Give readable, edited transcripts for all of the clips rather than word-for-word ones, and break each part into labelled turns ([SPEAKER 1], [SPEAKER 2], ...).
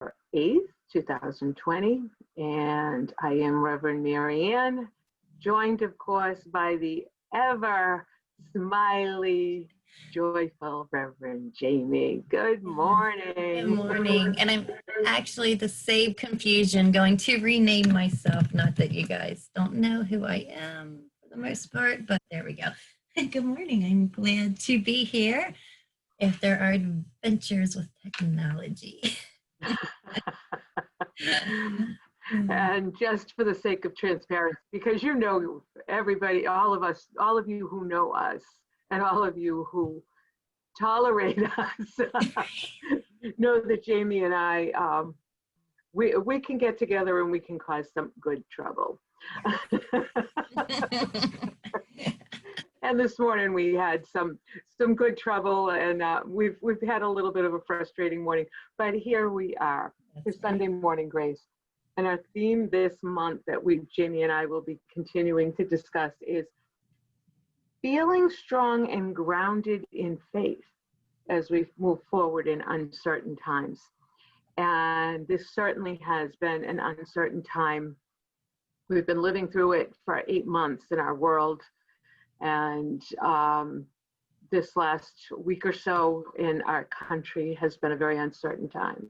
[SPEAKER 1] November 8th, 2020, and I am Reverend Marianne, joined, of course, by the ever smiley, joyful Reverend Jamie. Good morning.
[SPEAKER 2] Good morning. And I'm actually, to save confusion, going to rename myself. Not that you guys don't know who I am for the most part, but there we go. Good morning. I'm glad to be here. If there are adventures with technology.
[SPEAKER 1] And just for the sake of transparency, because you know everybody, all of us, all of you who know us, and all of you who tolerate us, know that Jamie and I, we can get together and we can cause some good trouble. And this morning we had some good trouble, and we've had a little bit of a frustrating morning, but here we are. It's Sunday Morning Grace, and our theme this month that Jamie and I will be continuing to discuss is feeling strong and grounded in faith as we move forward in uncertain times. And this certainly has been an uncertain time. We've been living through it for 8 months in our world. And this last week or so in our country has been a very uncertain time.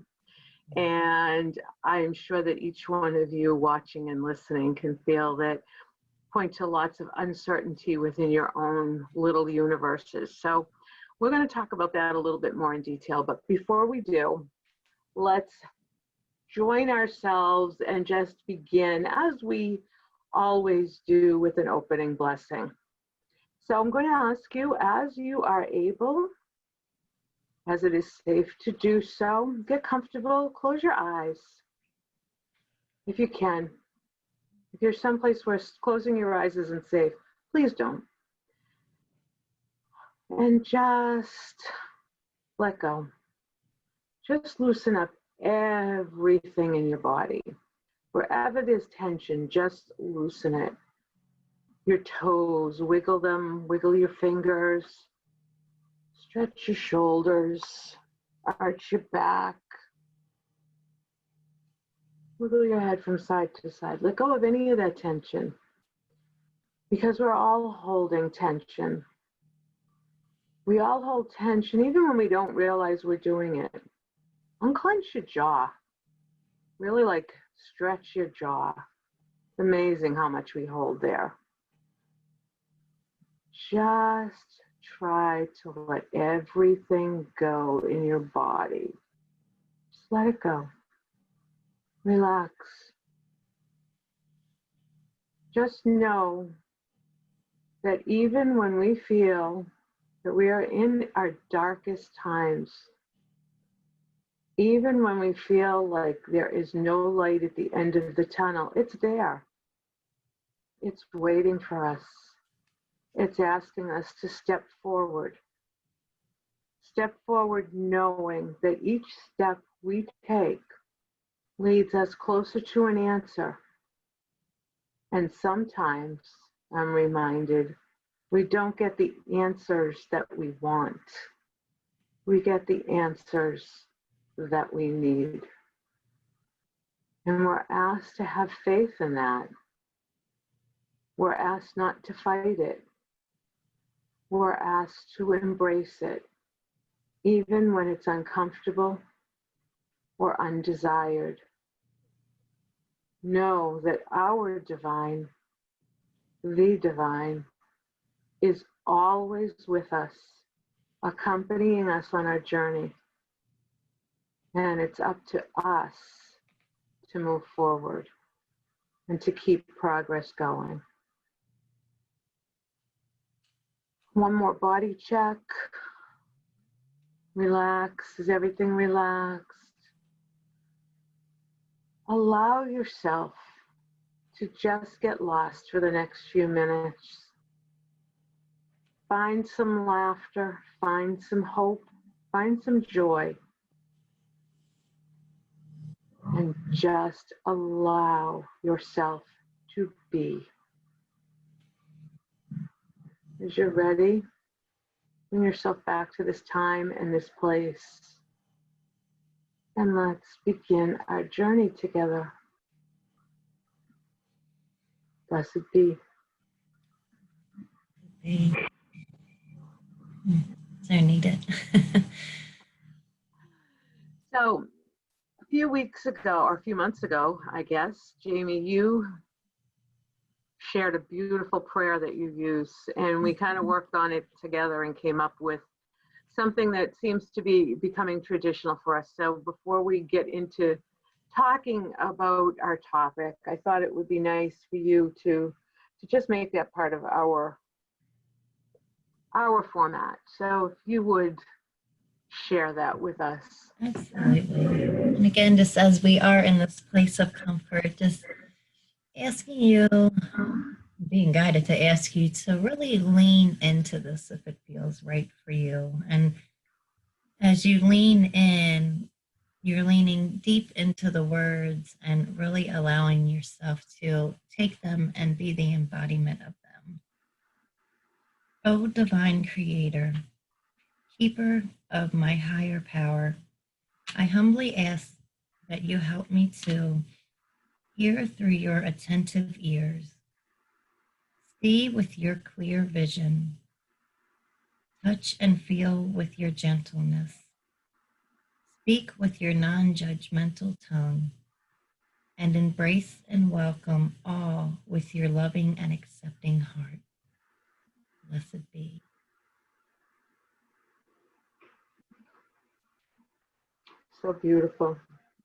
[SPEAKER 1] And I'm sure that each one of you watching and listening can feel that, point to lots of uncertainty within your own little universes. So we're going to talk about that a little bit more in detail. But before we do, let's join ourselves and just begin, as we always do, with an opening blessing. So I'm going to ask you, as you are able, as it is safe to do so, get comfortable, close your eyes if you can. If you're someplace where closing your eyes isn't safe, please don't. And just let go. Just loosen up everything in your body. Wherever there's tension, just loosen it. Your toes, wiggle them, wiggle your fingers, stretch your shoulders, arch your back, wiggle your head from side to side. Let go of any of that tension, because we're all holding tension. We all hold tension even when we don't realize we're doing it. Unclench your jaw. Really stretch your jaw. It's amazing how much we hold there. Just try to let everything go in your body. Just let it go. Relax. Just know that even when we feel that we are in our darkest times, even when we feel like there is no light at the end of the tunnel, it's there. It's waiting for us. It's asking us to step forward. Step forward knowing that each step we take leads us closer to an answer. And sometimes, I'm reminded, we don't get the answers that we want. We get the answers that we need. And we're asked to have faith in that. We're asked not to fight it. We're asked to embrace it, even when it's uncomfortable or undesired. Know that our divine, the divine, is always with us, accompanying us on our journey. And it's up to us to move forward and to keep progress going. One more body check. Relax. Is everything relaxed? Allow yourself to just get lost for the next few minutes. Find some laughter, find some hope, find some joy, and just allow yourself to be. As you're ready, bring yourself back to this time and this place. And let's begin our journey together. Blessed be.
[SPEAKER 2] So needed.
[SPEAKER 1] So a few weeks ago, or a few months ago, I guess, Jamie, you shared a beautiful prayer that you use, and we kind of worked on it together and came up with something that seems to be becoming traditional for us. So before we get into talking about our topic, I thought it would be nice for you to just make that part of our format. So if you would share that with us.
[SPEAKER 2] Absolutely. And again, just as we are in this place of comfort, just asking you, being guided to ask you to really lean into this if it feels right for you. And as you lean in, you're leaning deep into the words and really allowing yourself to take them and be the embodiment of them. O divine creator, keeper of my higher power, I humbly ask that you help me to hear through your attentive ears, see with your clear vision, touch and feel with your gentleness, speak with your non-judgmental tone, and embrace and welcome all with your loving and accepting heart. Blessed be.
[SPEAKER 1] So beautiful.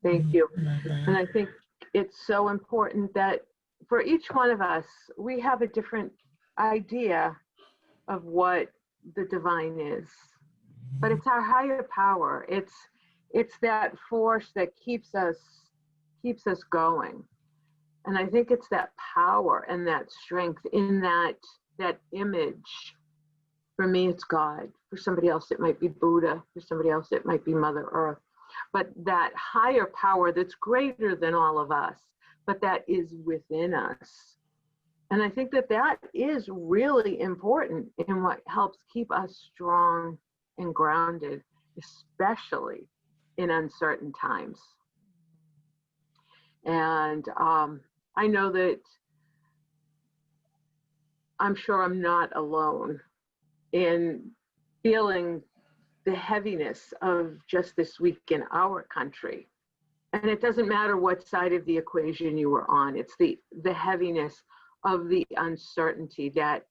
[SPEAKER 1] Thank you.
[SPEAKER 2] Love that.
[SPEAKER 1] And I think it's so important that for each one of us, we have a different idea of what the divine is. But it's our higher power. It's that force that keeps us going. And I think it's that power and that strength in that image. For me, it's God. For somebody else, it might be Buddha. For somebody else, it might be Mother Earth. But that higher power that's greater than all of us, but that is within us. And I think that is really important in what helps keep us strong and grounded, especially in uncertain times. And I know that I'm sure I'm not alone in feeling the heaviness of just this week in our country. And it doesn't matter what side of the equation you were on, it's the heaviness of the uncertainty that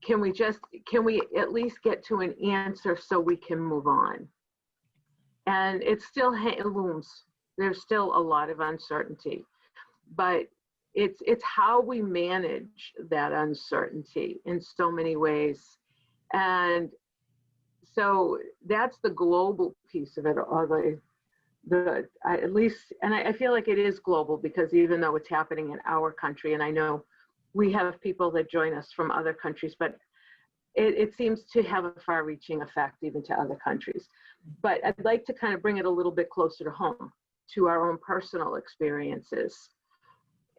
[SPEAKER 1] can we at least get to an answer so we can move on? And it still looms. There's still a lot of uncertainty, but it's how we manage that uncertainty in so many ways. And so that's the global piece of it, or at least, and I feel like it is global because even though it's happening in our country, and I know we have people that join us from other countries, but it seems to have a far-reaching effect even to other countries. But I'd like to kind of bring it a little bit closer to home, to our own personal experiences,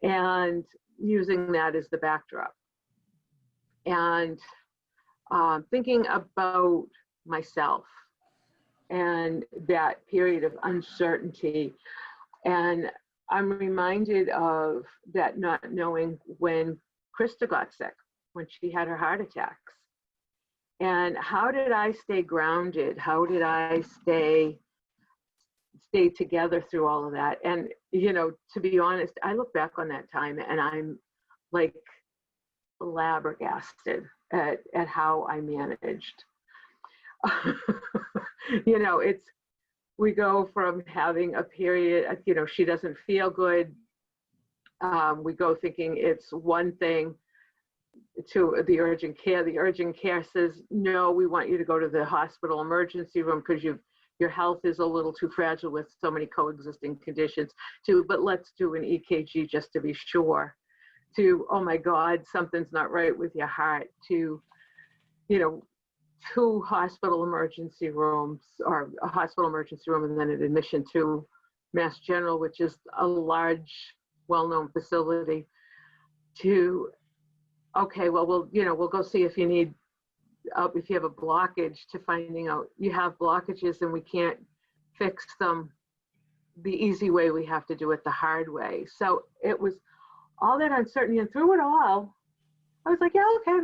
[SPEAKER 1] and using that as the backdrop. And thinking about myself and that period of uncertainty. And I'm reminded of that not knowing when Krista got sick, when she had her heart attacks. And how did I stay grounded? How did I stay together through all of that? And, to be honest, I look back on that time and I'm like flabbergasted at how I managed. We go from having a period, she doesn't feel good. We go thinking it's one thing to the urgent care. The urgent care says, no, we want you to go to the hospital emergency room because your health is a little too fragile with so many coexisting conditions. But let's do an EKG just to be sure. To, oh my God, something's not right with your heart. To, 2 hospital emergency rooms, or a hospital emergency room, and then an admission to Mass General, which is a large, well-known facility. To, okay, well, we'll go see if you need, if you have a blockage, to finding out you have blockages and we can't fix them the easy way, we have to do it the hard way. So it was all that uncertainty, and through it all, I was like, yeah, okay.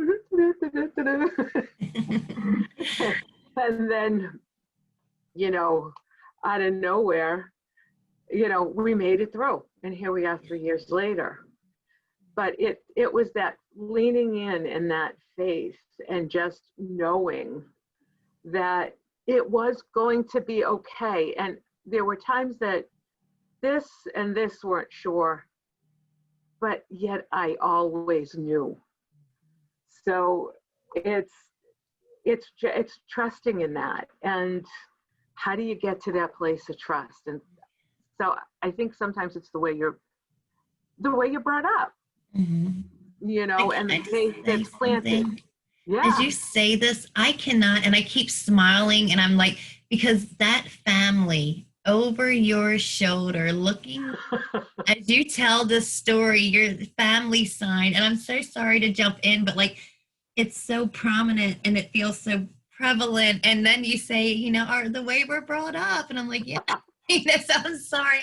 [SPEAKER 1] And then, out of nowhere, we made it through, and here we are 3 years later. But it was that leaning in and that faith and just knowing that it was going to be okay. And there were times that this and this weren't sure, but yet I always knew. So it's trusting in that. And how do you get to that place of trust? And so I think sometimes it's the way you're brought up,
[SPEAKER 2] Mm-hmm.
[SPEAKER 1] and the faith that's planted. Yeah.
[SPEAKER 2] As you say this, I cannot, and I keep smiling, and I'm like, because that family over your shoulder looking as you tell this story, your family sign, and I'm so sorry to jump in, but like, it's so prominent and it feels so prevalent. And then you say, the way we're brought up, and I'm like, yeah. So I'm sorry.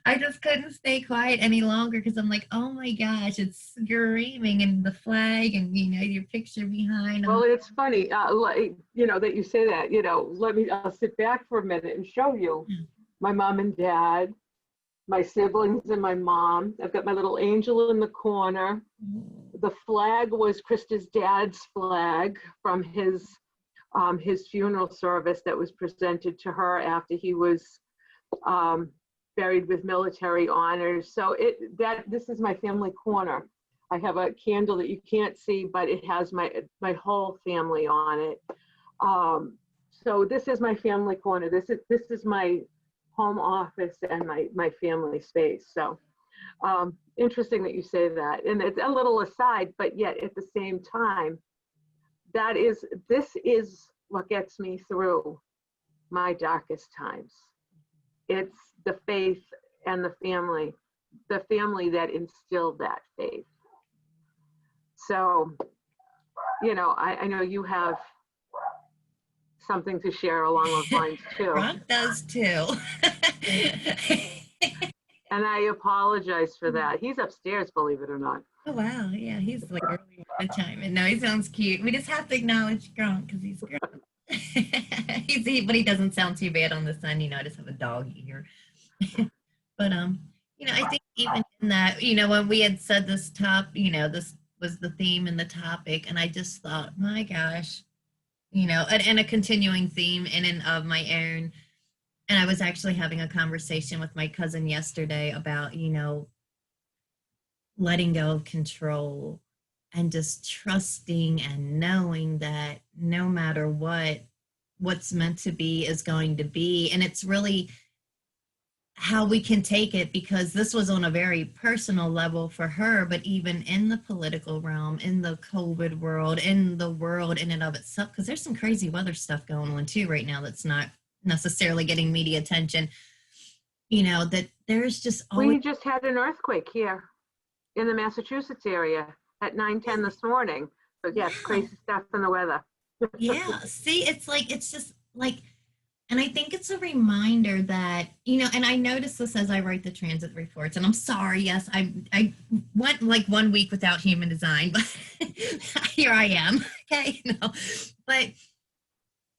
[SPEAKER 2] I just couldn't stay quiet any longer because I'm like, oh my gosh, it's screaming, and the flag, and your picture behind.
[SPEAKER 1] Well, it's funny, that you say that. I'll sit back for a minute and show you my mom and dad, my siblings and my mom. I've got my little angel in the corner. The flag was Krista's dad's flag from his funeral service that was presented to her after he was buried with military honors. So this is my family corner. I have a candle that you can't see, but it has my whole family on it. So this is my family corner. This is my home office and my family space. So interesting that you say that. And it's a little aside, but yet at the same time, this is what gets me through my darkest times. It's the faith and the family that instilled that faith. So, I know you have something to share along those lines too.
[SPEAKER 2] Rock does too.
[SPEAKER 1] And I apologize for that. He's upstairs, believe it or not.
[SPEAKER 2] Oh, wow. Yeah, he's like early at the time. And no, he sounds cute. We just have to acknowledge Gronk because he's Gronk. But he doesn't sound too bad on the sun. I just have a dog ear. But I think even in that, when we had said this this was the theme and the topic, and I just thought, my gosh, and a continuing theme in and of my own. And I was actually having a conversation with my cousin yesterday about, letting go of control and just trusting and knowing that no matter what's meant to be is going to be. And it's really how we can take it, because this was on a very personal level for her, but even in the political realm, in the COVID world, in the world in and of itself, because there's some crazy weather stuff going on too right now that's not necessarily getting media attention, that there's just always...
[SPEAKER 1] We just had an earthquake here in the Massachusetts area at 9:10 this morning. So yes, crazy stuff in the weather.
[SPEAKER 2] Yeah, see, it's just like, and I think it's a reminder that, and I notice this as I write the transit reports, and I'm sorry, yes, I went like 1 week without human design, but here I am, okay, but,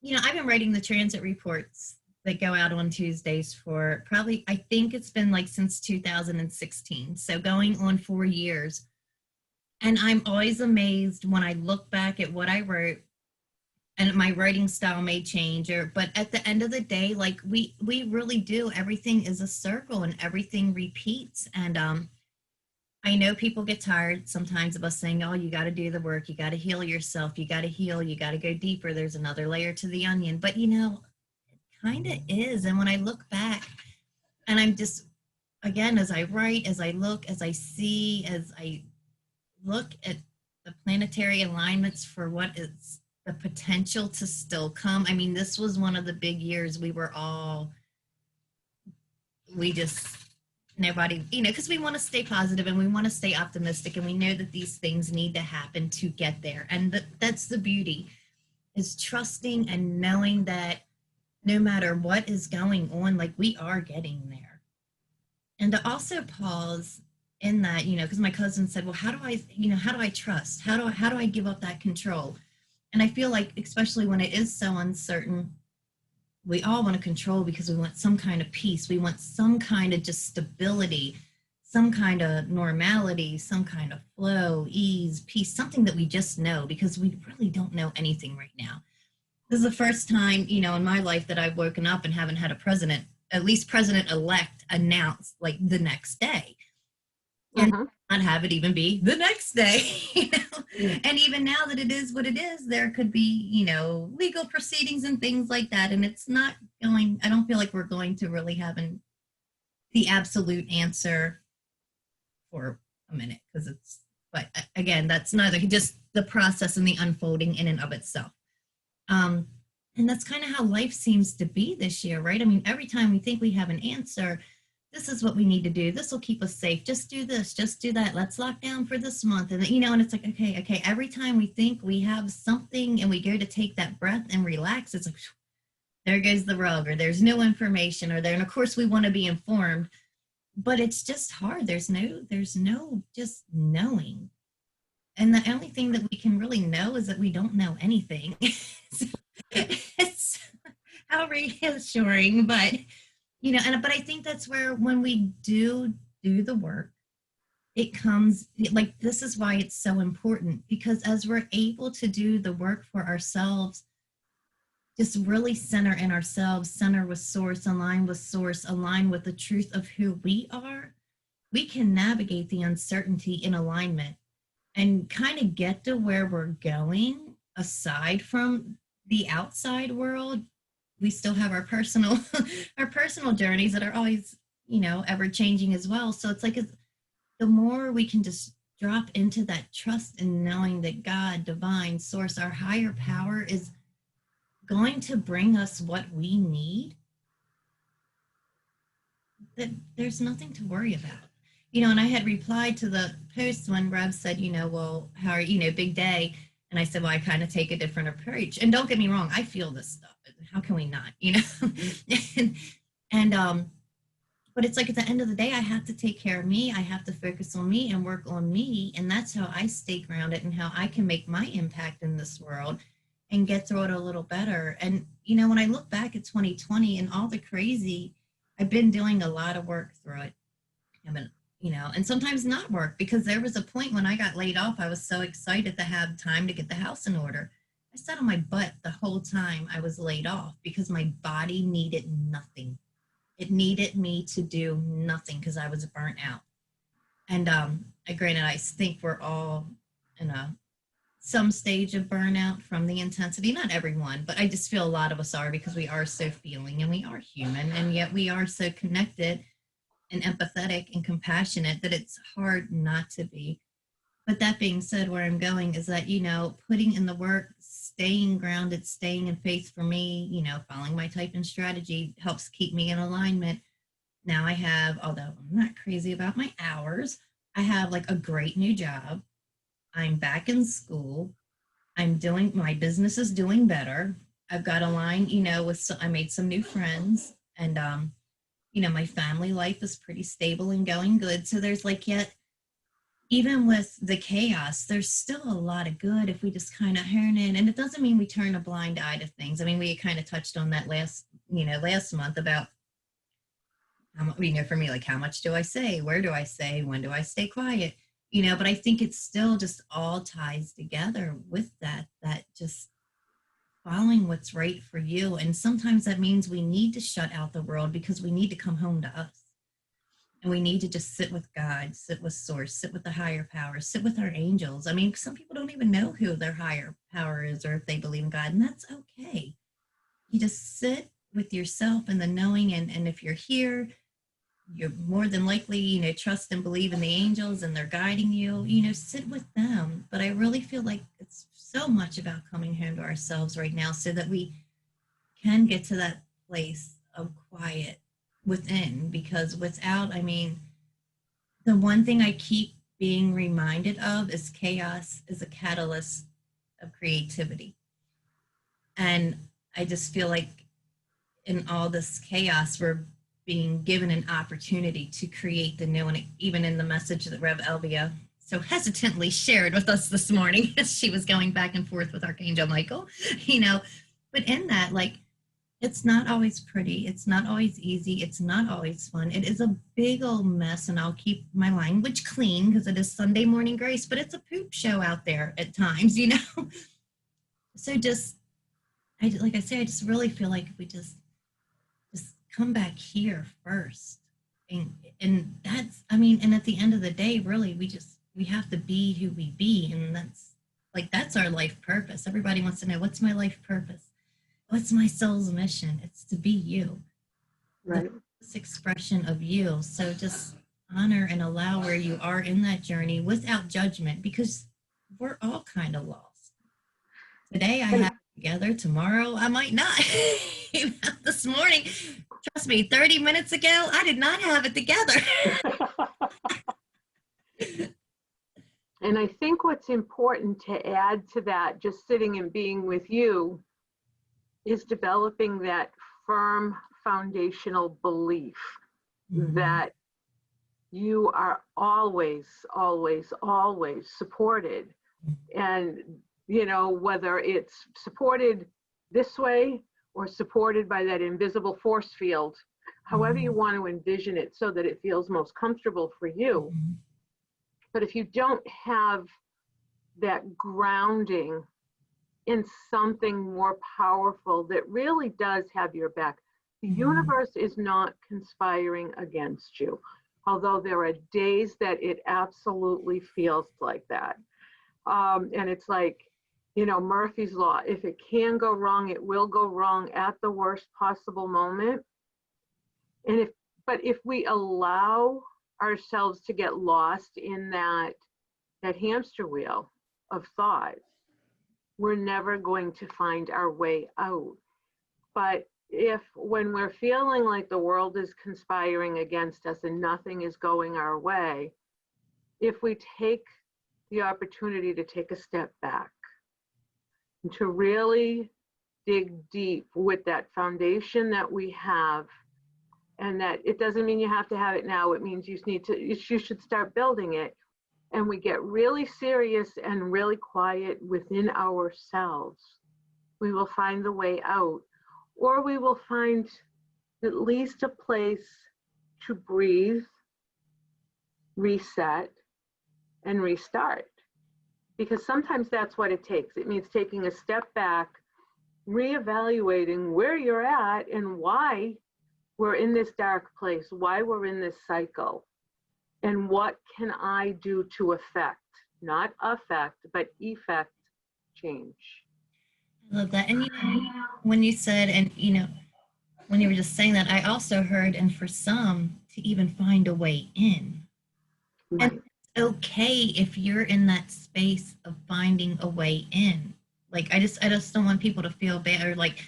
[SPEAKER 2] I've been writing the transit reports that go out on Tuesdays for probably, I think it's been like since 2016, so going on 4 years, and I'm always amazed when I look back at what I wrote. And my writing style may change, but at the end of the day, like we really do, everything is a circle and everything repeats. And I know people get tired sometimes of us saying, oh, you got to do the work, you got to heal yourself, you got to heal, you got to go deeper, there's another layer to the onion. But it kind of is. And when I look back, and I'm just, again, as I write, as I look, as I see, as I look at the planetary alignments for what is the potential to still come. I mean, this was one of the big years nobody, because we want to stay positive and we want to stay optimistic, and we know that these things need to happen to get there. And that's the beauty, is trusting and knowing that no matter what is going on, like we are getting there. And to also pause in that, because my cousin said, well, how do I trust? How do I give up that control? And I feel like, especially when it is so uncertain, we all want to control because we want some kind of peace. We want some kind of just stability, some kind of normality, some kind of flow, ease, peace, something that we just know, because we really don't know anything right now. This is the first time, in my life that I've woken up and haven't had a president, at least president-elect, announced like the next day. And not have it even be the next day. And even now that it is what it is, there could be, legal proceedings and things like that. And it's not going, I don't feel like we're going to really have the absolute answer for a minute, because but again, that's neither, just the process and the unfolding in and of itself. And that's kind of how life seems to be this year, right? I mean, every time we think we have an answer, this is what we need to do. This will keep us safe. Just do this, just do that. Let's lock down for this month. And, and it's like, okay. Every time we think we have something and we go to take that breath and relax, it's like, there goes the rug, or there's no information, or there. And of course we want to be informed, but it's just hard. There's no just knowing. And the only thing that we can really know is that we don't know anything. So it's how reassuring, but but I think that's where, when we do the work, it comes, like, this is why it's so important, because as we're able to do the work for ourselves, just really center in ourselves, center with source, align with the truth of who we are, we can navigate the uncertainty in alignment and kind of get to where we're going. Aside from the outside world, we still have our personal journeys that are always, ever changing as well. So it's like, the more we can just drop into that trust and knowing that God, divine source, our higher power is going to bring us what we need, that there's nothing to worry about. And I had replied to the post when Revs said, well, how are you, big day. And I said, well, I kind of take a different approach. And don't get me wrong, I feel this stuff. How can we not, but it's like, at the end of the day, I have to take care of me. I have to focus on me and work on me. And that's how I stay grounded and how I can make my impact in this world and get through it a little better. And, when I look back at 2020 and all the crazy, I've been doing a lot of work through it. I've been, and sometimes not work, because there was a point when I got laid off, I was so excited to have time to get the house in order. I sat on my butt the whole time I was laid off, because my body needed nothing. It needed me to do nothing, because I was burnt out. And granted, I think we're all in some stage of burnout from the intensity. Not everyone, but I just feel a lot of us are, because we are so feeling and we are human, and yet we are so connected and empathetic and compassionate that it's hard not to be. But that being said, where I'm going is that, putting in the work, staying grounded, staying in faith for me, following my type and strategy helps keep me in alignment. Now I have, although I'm not crazy about my hours, I have like a great new job. I'm back in school. My business is doing better. I've got a line, I made some new friends, and, my family life is pretty stable and going good. So there's yet, even with the chaos, there's still a lot of good if we just kind of hone in. And it doesn't mean we turn a blind eye to things. I mean, we kind of touched on that last month about, for me, like, how much do I say? Where do I say? When do I stay quiet? But I think it still just all ties together with that just following what's right for you. And sometimes that means we need to shut out the world, because we need to come home to us. And we need to just sit with God, sit with source, sit with the higher power, sit with our angels. I mean, some people don't even know who their higher power is, or if they believe in God, and that's okay. You just sit with yourself and the knowing, and if you're here, you're more than likely, trust and believe in the angels, and they're guiding you, sit with them. But I really feel like it's so much about coming home to ourselves right now, so that we can get to that place of quiet within. Because without, the one thing I keep being reminded of is chaos is a catalyst of creativity. And I just feel like in all this chaos, we're being given an opportunity to create the new, and even in the message that Rev Elvia so hesitantly shared with us this morning as she was going back and forth with Archangel Michael, but in that, like, it's not always pretty. It's not always easy. It's not always fun. It is a big old mess, and I'll keep my language clean because it is Sunday morning grace, but it's a poop show out there at times, So like I say, I just really feel like if we just come back here first. And that's, and at the end of the day, really, we have to be who we be. And that's our life purpose. Everybody wants to know, what's my life purpose? What's my soul's mission? It's to be you.
[SPEAKER 1] Right.
[SPEAKER 2] This expression of you. So just honor and allow where you are in that journey without judgment, because we're all kind of lost. Today I have it together. Tomorrow I might not. This morning, trust me, 30 minutes ago, I did not have it together.
[SPEAKER 1] And I think what's important to add to that, just sitting and being with you, is developing that firm foundational belief that you are always, always, always supported. And, whether it's supported this way or supported by that invisible force field, however you want to envision it so that it feels most comfortable for you. But if you don't have that grounding in something more powerful that really does have your back, the universe is not conspiring against you, although there are days that it absolutely feels like that. And it's like, Murphy's Law, if it can go wrong, it will go wrong at the worst possible moment. But if we allow ourselves to get lost in that hamster wheel of thought, we're never going to find our way out. But when we're feeling like the world is conspiring against us and nothing is going our way, if we take the opportunity to take a step back and to really dig deep with that foundation that we have, and that it doesn't mean you have to have it now, it means you should start building it. And we get really serious and really quiet within ourselves, we will find the way out, or we will find at least a place to breathe, reset, and restart. Because sometimes that's what it takes. It means taking a step back, reevaluating where you're at and why we're in this dark place, why we're in this cycle. And what can I do to not affect, but effect change?
[SPEAKER 2] I love that. And when you said, and when you were just saying that, I also heard, and for some, to even find a way in. Right. And it's okay if you're in that space of finding a way in. Like, I just don't want people to feel bad, or like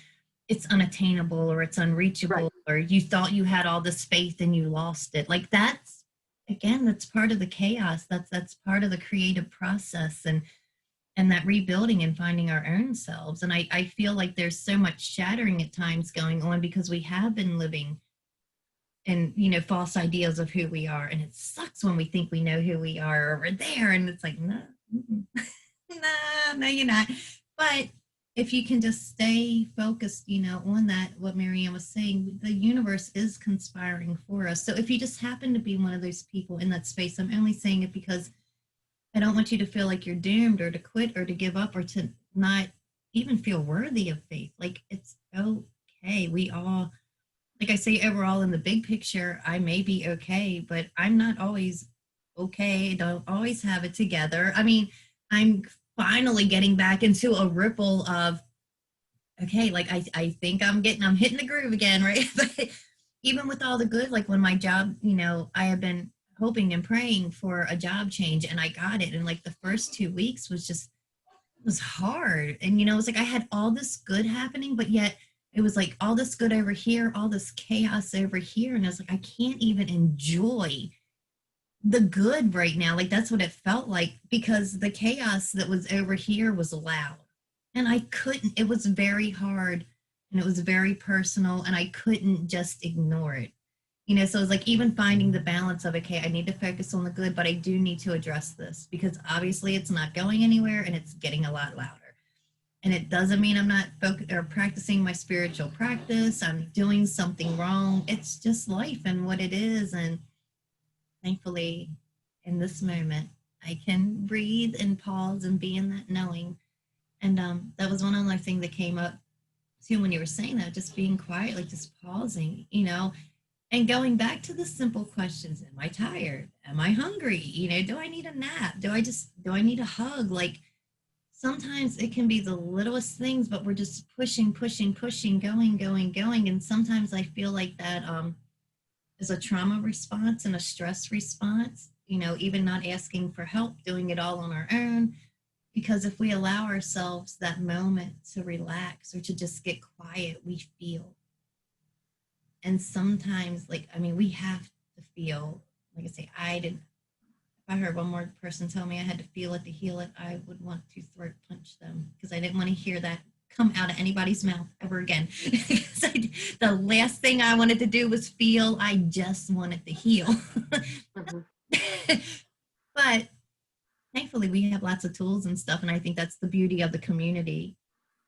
[SPEAKER 2] it's unattainable, or it's unreachable, right, or you thought you had all this faith and you lost it. Like, that's part of the chaos. That's part of the creative process, and that rebuilding and finding our own selves. And I feel like there's so much shattering at times going on because we have been living in, false ideas of who we are. And it sucks when we think we know who we are over there. And it's like, no, no, you're not. But if you can just stay focused, on that, what Marianne was saying, the universe is conspiring for us. So if you just happen to be one of those people in that space, I'm only saying it because I don't want you to feel like you're doomed, or to quit, or to give up, or to not even feel worthy of faith. Like, it's okay. We all, like I say, overall in the big picture, I may be okay, but I'm not always okay. I don't always have it together. I mean, I'm finally getting back into a ripple of, okay, like I think I'm hitting the groove again, right? But even with all the good, like when my job, I have been hoping and praying for a job change, and I got it. And like the first 2 weeks was hard. And, it was like I had all this good happening, but yet it was like all this good over here, all this chaos over here. And I was like, I can't even enjoy the good right now. Like, that's what it felt like, because the chaos that was over here was loud, and I couldn't, it was very hard, and it was very personal, and I couldn't just ignore it. So it's like even finding the balance of, okay, I need to focus on the good, but I do need to address this because obviously it's not going anywhere and it's getting a lot louder. And it doesn't mean I'm not or practicing my spiritual practice. I'm doing something wrong. It's just life and what it is. And thankfully, in this moment, I can breathe and pause and be in that knowing. And that was one other thing that came up too when you were saying that, just being quiet, like just pausing, and going back to the simple questions. Am I tired? Am I hungry? Do I need a nap? Do I need a hug? Like sometimes it can be the littlest things, but we're just pushing, pushing, pushing, going, going, going. And sometimes I feel like that is a trauma response and a stress response, even not asking for help, doing it all on our own. Because if we allow ourselves that moment to relax or to just get quiet, we feel. And sometimes, we have to feel, like I say, if I heard one more person tell me I had to feel it to heal it, I would want to throat punch them because I didn't want to hear that come out of anybody's mouth ever again. The last thing I wanted to do was feel, I just wanted to heal. Mm-hmm. But thankfully we have lots of tools and stuff. And I think that's the beauty of the community.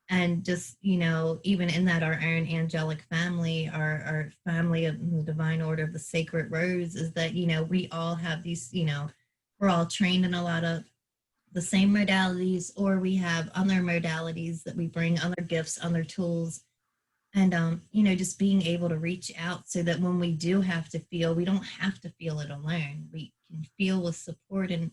[SPEAKER 2] And just, even in that, our own angelic family, our family of the divine order of the sacred rose is that, we all have these, we're all trained in a lot of the same modalities, or we have other modalities that we bring, other gifts, other tools. And, just being able to reach out so that when we do have to feel, we don't have to feel it alone. We can feel with support. And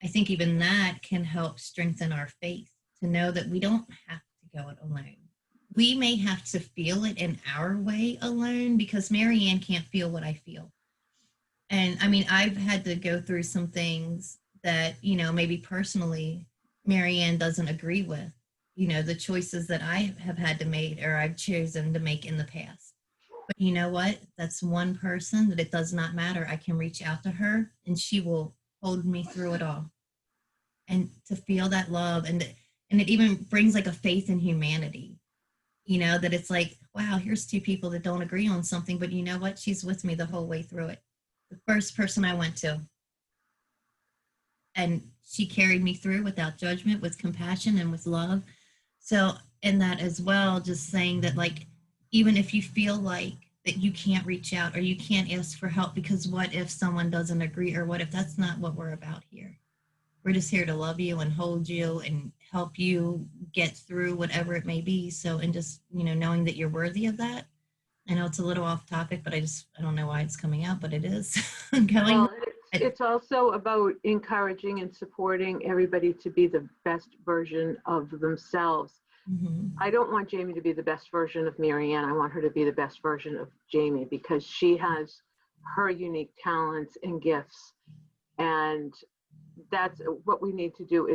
[SPEAKER 2] I think even that can help strengthen our faith to know that we don't have to go it alone. We may have to feel it in our way alone because Marianne can't feel what I feel. And I've had to go through some things that, maybe personally Marianne doesn't agree with, the choices that I have had to make or I've chosen to make in the past. But you know what? That's one person that it does not matter. I can reach out to her and she will hold me through it all. And to feel that love and it even brings like a faith in humanity, that it's like, wow, here's two people that don't agree on something, but you know what? She's with me the whole way through it. The first person I went to. And she carried me through without judgment, with compassion and with love. So in that as well, just saying that even if you feel like that you can't reach out or you can't ask for help, because what if someone doesn't agree, or what if that's not what we're about here? We're just here to love you and hold you and help you get through whatever it may be. So, and just, knowing that you're worthy of that. I know it's a little off topic, but I don't know why it's coming out, but it is.
[SPEAKER 1] Well, it's also about encouraging and supporting everybody to be the best version of themselves. Mm-hmm. I don't want Jamie to be the best version of Marianne. I want her to be the best version of Jamie because she has her unique talents and gifts. And that's what we need to do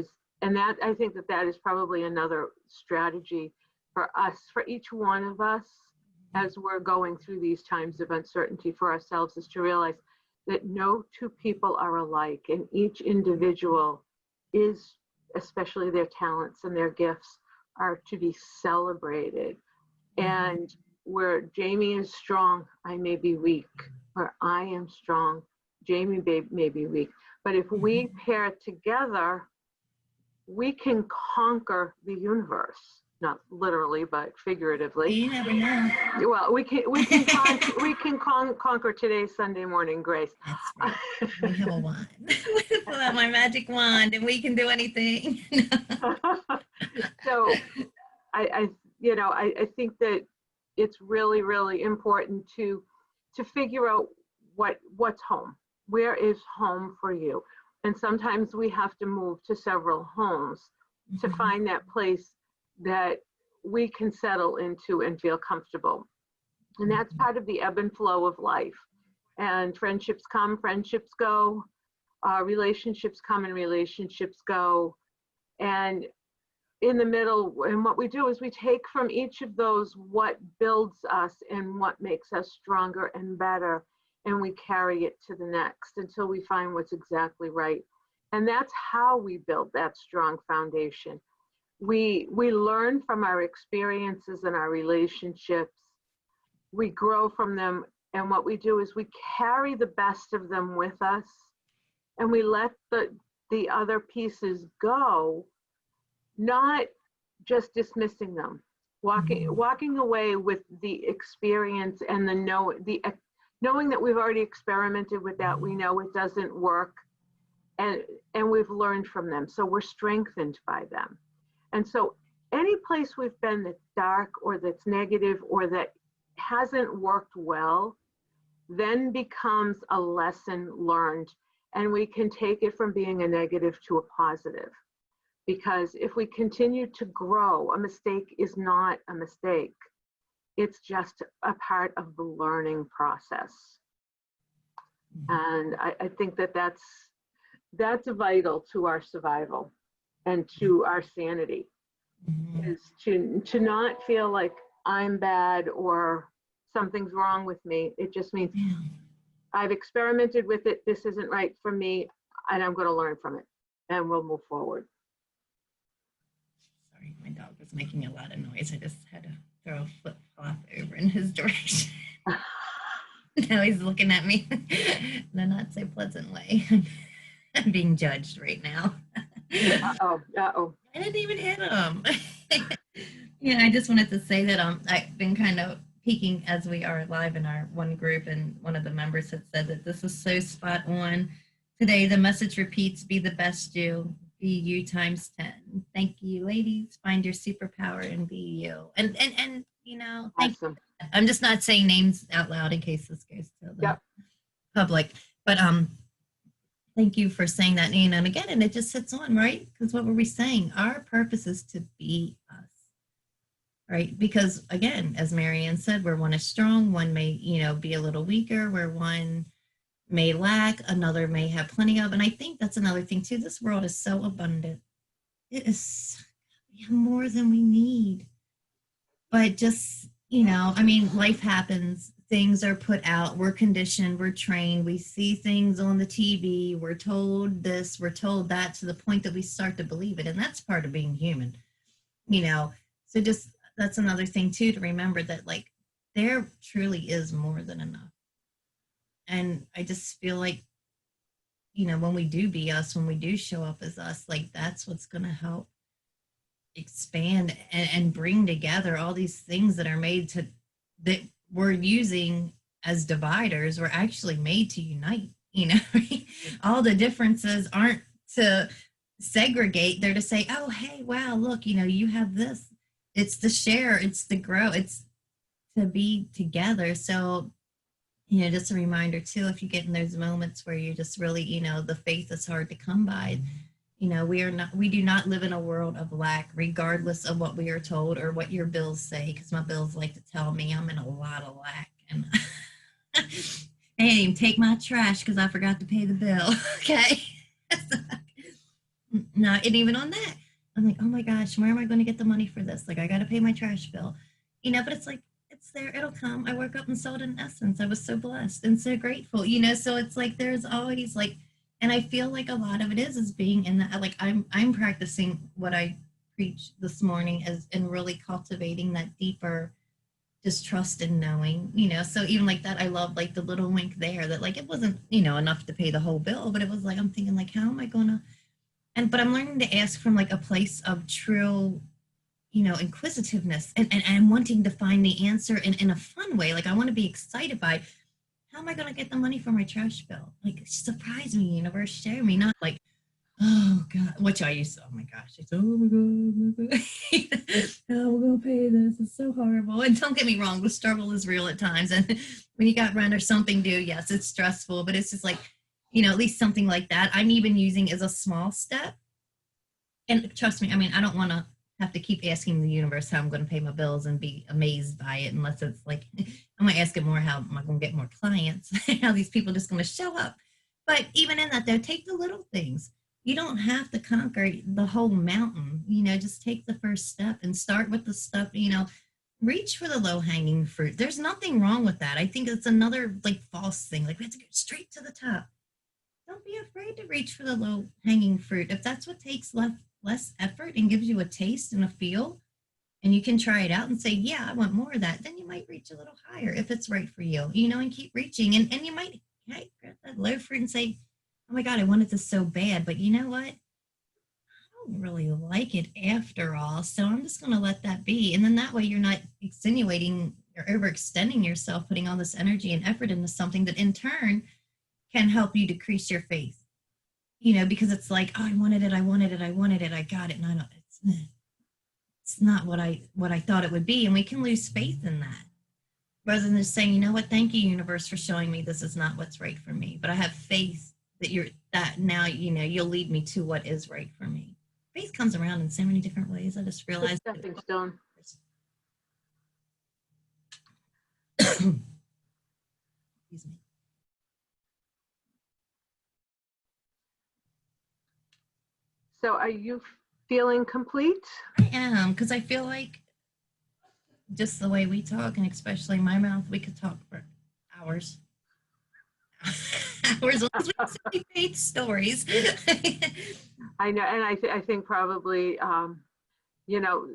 [SPEAKER 1] that I think that is probably another strategy for us, for each one of us, as we're going through these times of uncertainty for ourselves, is to realize that no two people are alike, and each individual is, especially their talents and their gifts, are to be celebrated. And where Jamie is strong, I may be weak. Where I am strong, Jamie may be weak. But if we pair together, we can conquer the universe. Not literally, but figuratively.
[SPEAKER 2] You never know.
[SPEAKER 1] Well, we can conquer today's Sunday morning grace.
[SPEAKER 2] That's right. We have a wand. Pull out my magic wand, and we can do anything.
[SPEAKER 1] So, I think that it's really, really important to figure out what's home. Where is home for you? And sometimes we have to move to several homes to find that place that we can settle into and feel comfortable. And that's part of the ebb and flow of life. And friendships come, friendships go, relationships come and relationships go. And in the middle, and what we do is we take from each of those what builds us and what makes us stronger and better, and we carry it to the next until we find what's exactly right. And that's how we build that strong foundation. We learn from our experiences and our relationships. We grow from them And what we do is we carry the best of them with us, and we let the other pieces go, not just dismissing them. Walking away with the experience and the knowing that we've already experimented with that, we know it doesn't work, and we've learned from them, so we're strengthened by them. And so any place we've been that's dark or that's negative or that hasn't worked well then becomes a lesson learned, and we can take it from being a negative to a positive. Because if we continue to grow, a mistake is not a mistake. It's just a part of the learning process. And I think that that's vital to our survival and to our sanity, is to not feel like I'm bad or something's wrong with me. It just means I've experimented with it. This isn't right for me, and I'm going to learn from it, and we'll move forward.
[SPEAKER 2] Sorry, my dog was making a lot of noise. I just had to throw a flip-flop over in his direction. Now he's looking at me in a not so pleasant way. I'm being judged right now.
[SPEAKER 1] Uh-oh.
[SPEAKER 2] I didn't even hit him. Yeah, I just wanted to say that I've been kind of peeking as we are live in our one group, and one of the members had said that this was so spot on. Today, the message repeats, be the best you, be you times 10. Thank you, ladies. Find your superpower and be you. And you know, thank
[SPEAKER 1] Awesome.
[SPEAKER 2] you. I'm just not saying names out loud in case this goes to the public. But thank you for saying that, Nina. And again, and it just hits on, right? Because what were we saying? Our purpose is to be us. Right? Because again, as Marianne said, where one is strong, one may, you know, be a little weaker, where one may lack, another may have plenty of. And I think that's another thing too. This world is so abundant. It is more than we need. But just, you know, I mean, life happens, things are put out, we're conditioned, we're trained, we see things on the TV, we're told this, we're told that, to the point that we start to believe it. And that's part of being human, you know. So just, that's another thing too, to remember that like there truly is more than enough. And I just feel like, you know, when we do be us, when we do show up as us, like that's what's going to help expand and bring together all these things that are made to, that we're using as dividers, were actually made to unite, you know. All the differences aren't to segregate, they're to say, oh, hey, wow, look, you know, you have this. It's the share, it's the grow, it's to be together. So, you know, just a reminder too, if you get in those moments where you just really, you know, the faith is hard to come by, you know, we do not live in a world of lack, regardless of what we are told or what your bills say, because my bills like to tell me I'm in a lot of lack. And I didn't even take my trash because I forgot to pay the bill. Okay. No, and even on that, I'm like, oh my gosh, where am I going to get the money for this? Like, I got to pay my trash bill, you know, but it's like, it's there, it'll come. I woke up and saw it in essence. I was so blessed and so grateful, you know, so it's like, there's always like, and I feel like a lot of it is being in that, like, I'm practicing what I preached this morning as, and really cultivating that deeper just trust and knowing, you know. So even like that, I love like the little wink there that like, it wasn't, you know, enough to pay the whole bill, but it was like, I'm thinking like, how am I going to, but I'm learning to ask from like a place of true, you know, inquisitiveness and wanting to find the answer in a fun way. Like I want to be excited by, how am I going to get the money for my trash bill? Like, surprise me, universe, share me, not like, oh God, which I used to, oh my gosh, it's, oh my God, how we're going to pay this, it's so horrible. And don't get me wrong, the struggle is real at times. And when you got rent or something due, yes, it's stressful, but it's just like, you know, at least something like that I'm even using as a small step. And trust me, I mean, I don't want to have to keep asking the universe how I'm going to pay my bills and be amazed by it, unless it's like, I'm going to ask it more, how am I going to get more clients? How these people are just going to show up. But even in that, though, take the little things. You don't have to conquer the whole mountain, you know, just take the first step and start with the stuff, you know, reach for the low hanging fruit. There's nothing wrong with that. I think it's another like false thing. Like we have to get straight to the top. Don't be afraid to reach for the low hanging fruit. If that's what takes less effort and gives you a taste and a feel, And you can try it out and say, yeah, I want more of that. Then you might reach a little higher if it's right for you, you know, and keep reaching. And you might, hey, grab that low fruit and say, oh my God, I wanted this so bad. But you know what? I don't really like it after all. So I'm just going to let that be. And then that way you're not extenuating or overextending yourself, putting all this energy and effort into something that in turn can help you decrease your faith. You know, because it's like, oh, I wanted it, I wanted it, I wanted it, I got it. And I don't, it's not what I thought it would be. And we can lose faith in that. Rather than just saying, you know what, thank you, universe, for showing me this is not what's right for me. But I have faith that now, you know, you'll lead me to what is right for me. Faith comes around in so many different ways. I just realized.
[SPEAKER 1] Stepping stone.
[SPEAKER 2] Excuse me.
[SPEAKER 1] So are you feeling complete?
[SPEAKER 2] I am, because I feel like just the way we talk, and especially my mouth, we could talk for hours. Hours, as we say faith stories.
[SPEAKER 1] I know, and I think probably, you know,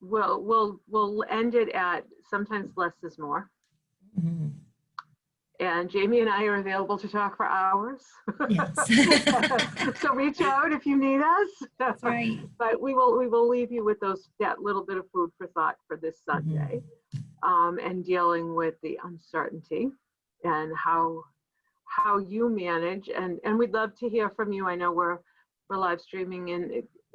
[SPEAKER 1] we'll end it at sometimes less is more.
[SPEAKER 2] Mm-hmm.
[SPEAKER 1] And Jamie and I are available to talk for hours.
[SPEAKER 2] Yes.
[SPEAKER 1] So reach out if you need us.
[SPEAKER 2] That's right.
[SPEAKER 1] But we will leave you with that little bit of food for thought for this Sunday, and dealing with the uncertainty and how you manage. And we'd love to hear from you. I know we're live streaming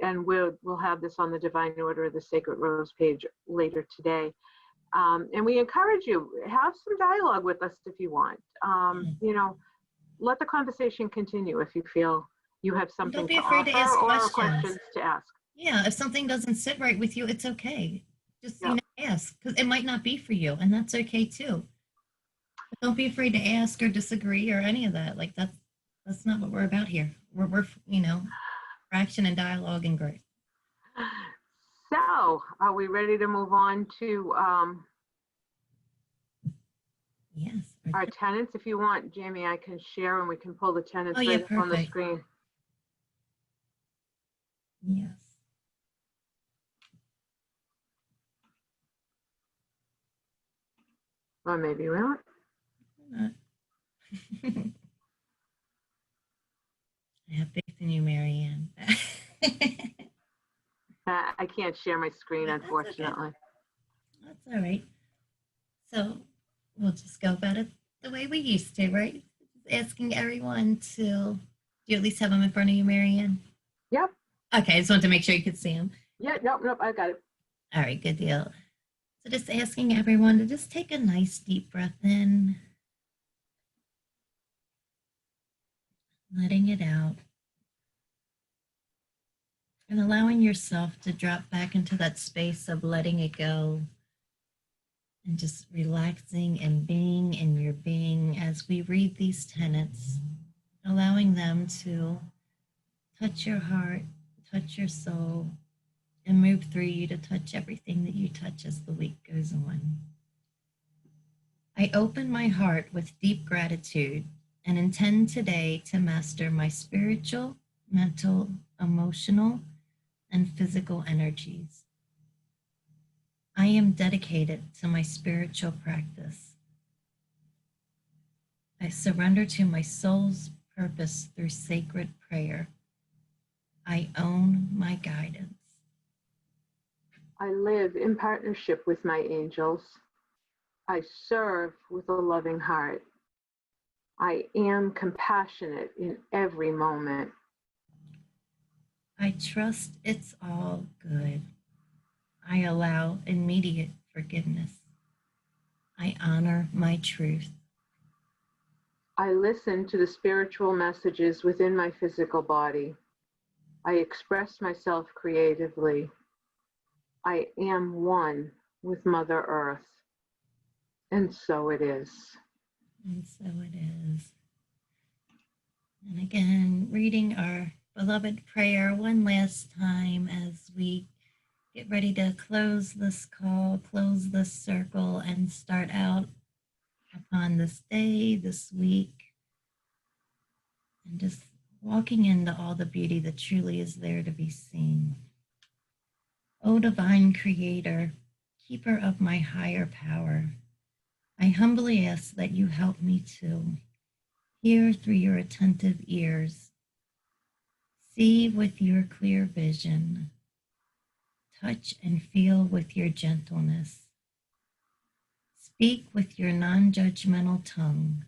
[SPEAKER 1] and we'll have this on the Divine Order of the Sacred Rose page later today. And we encourage you, have some dialogue with us if you want. You know, let the conversation continue if you feel you have something
[SPEAKER 2] Don't be
[SPEAKER 1] to
[SPEAKER 2] afraid
[SPEAKER 1] offer
[SPEAKER 2] to ask
[SPEAKER 1] or
[SPEAKER 2] questions.
[SPEAKER 1] questions to ask.
[SPEAKER 2] Yeah, if something doesn't sit right with you, it's okay. Just,
[SPEAKER 1] Yeah.
[SPEAKER 2] you know, ask, because it might not be for you, and that's okay too. But don't be afraid to ask or disagree or any of that. Like that's not what we're about here. We're you know, action and dialogue and growth.
[SPEAKER 1] So, are we ready to move on to
[SPEAKER 2] Yes.
[SPEAKER 1] our tenants? If you want, Jamie, I can share and we can pull the tenants
[SPEAKER 2] Oh, yeah,
[SPEAKER 1] right up on the
[SPEAKER 2] perfect.
[SPEAKER 1] screen.
[SPEAKER 2] Yes.
[SPEAKER 1] Or maybe we won't.
[SPEAKER 2] I have faith in you, Marianne.
[SPEAKER 1] I can't share my screen, unfortunately.
[SPEAKER 2] That's all right. So we'll just go about it the way we used to, right? Asking everyone to, do you at least have them in front of you, Marianne?
[SPEAKER 1] Yep.
[SPEAKER 2] Okay, I just wanted to make sure you could see them.
[SPEAKER 1] Yeah, nope, I got it.
[SPEAKER 2] All right, good deal. So just asking everyone to just take a nice deep breath in, letting it out, and allowing yourself to drop back into that space of letting it go and just relaxing and being in your being as we read these tenets, allowing them to touch your heart, touch your soul, and move through you to touch everything that you touch as the week goes on. I open my heart with deep gratitude and intend today to master my spiritual, mental, emotional, and physical energies. I am dedicated to my spiritual practice. I surrender to my soul's purpose through sacred prayer. I own my guidance.
[SPEAKER 1] I live in partnership with my angels. I serve with a loving heart. I am compassionate in every moment.
[SPEAKER 2] I trust it's all good. I allow immediate forgiveness. I honor my truth.
[SPEAKER 1] I listen to the spiritual messages within my physical body. I express myself creatively. I am one with Mother Earth. And so it is.
[SPEAKER 2] And so it is. And again, reading our beloved prayer one last time as we get ready to close this call, close this circle, and start out upon this day, this week, and just walking into all the beauty that truly is there to be seen. O divine creator, keeper of my higher power, I humbly ask that you help me to hear through your attentive ears, see with your clear vision, touch and feel with your gentleness, speak with your non-judgmental tongue,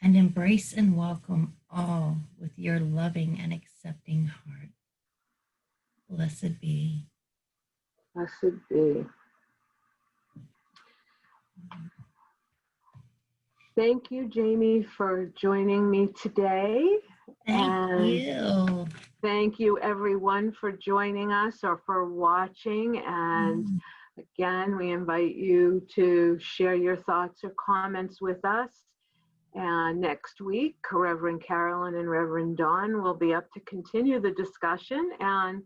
[SPEAKER 2] and embrace and welcome all with your loving and accepting heart. Blessed be.
[SPEAKER 1] Blessed be. Thank you, Jamie, for joining me today.
[SPEAKER 2] Thank you.
[SPEAKER 1] Thank you, everyone, for joining us or for watching. And again, we invite you to share your thoughts or comments with us. And next week, Reverend Carolyn and Reverend Dawn will be up to continue the discussion and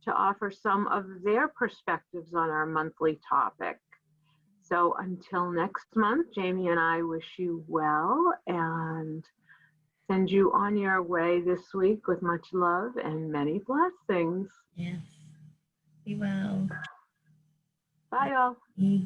[SPEAKER 1] to offer some of their perspectives on our monthly topic. So until next month, Jamie and I wish you well and send you on your way this week with much love and many blessings.
[SPEAKER 2] Yes. Be well.
[SPEAKER 1] Bye, all.
[SPEAKER 2] Bye.